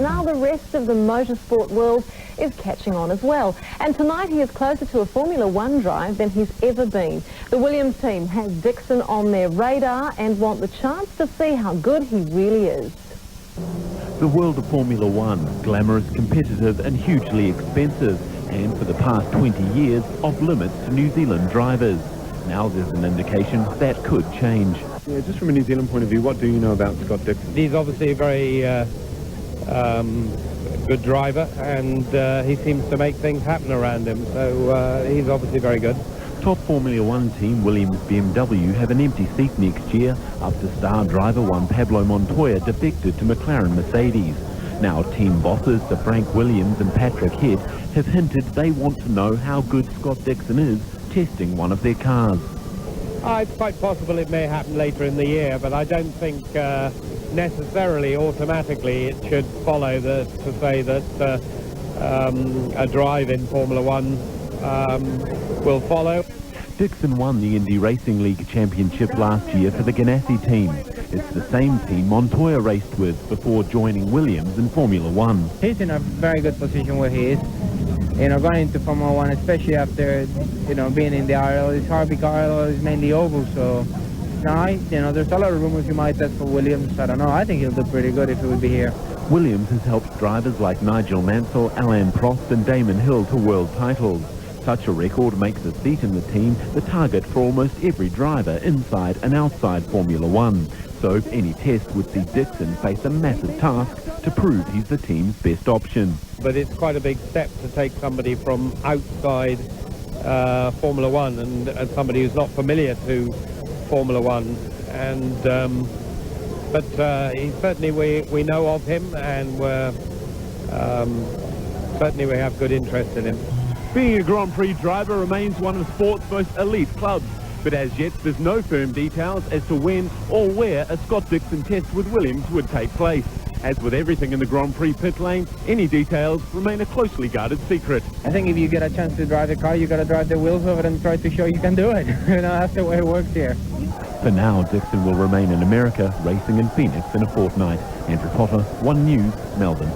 now the rest of the motorsport world is catching on as well. And tonight he is closer to a Formula One drive than he's ever been. The Williams team has Dixon on their radar and want the chance to see how good he really is. The world of Formula One, glamorous, competitive and hugely expensive, and for the past 20 years off limits to New Zealand drivers. Now there's an indication that could change. Yeah, just from a New Zealand point of view, what do you know about Scott Dixon? He's obviously a very good driver, and he seems to make things happen around him, so he's obviously very good. Top Formula One team Williams BMW have an empty seat next year after star driver Juan Pablo Montoya defected to McLaren Mercedes. Now team bosses Sir Frank Williams and Patrick Head have hinted they want to know how good Scott Dixon is testing one of their cars. It's quite possible it may happen later in the year, but I don't think necessarily automatically it should follow to say that a drive in Formula One will follow. Dixon won the Indy Racing League Championship last year for the Ganassi team. It's the same team Montoya raced with before joining Williams in Formula One. He's in a very good position where he is. You know, going into Formula One, especially after, you know, being in the RL, it's hard because RL is mainly oval, so there's a lot of rumors you might test for Williams. I don't know. I think he'll do pretty good if he would be here. Williams has helped drivers like Nigel Mansell, Alain Prost and Damon Hill to world titles. Such a record makes a seat in the team the target for almost every driver inside and outside Formula One. So any test would see Dixon face a massive task to prove he's the team's best option. But it's quite a big step to take somebody from outside Formula One and somebody who's not familiar to Formula One. And but he certainly we know of him, and certainly we have good interest in him. Being a Grand Prix driver remains one of sport's most elite clubs, but as yet there's no firm details as to when or where a Scott Dixon test with Williams would take place. As with everything in the Grand Prix pit lane, any details remain a closely guarded secret. I think if you get a chance to drive the car, you got to drive the wheels of it and try to show you can do it. You know, that's the way it works here. For now, Dixon will remain in America, racing in Phoenix in a fortnight. Andrew Potter, One News, Melbourne.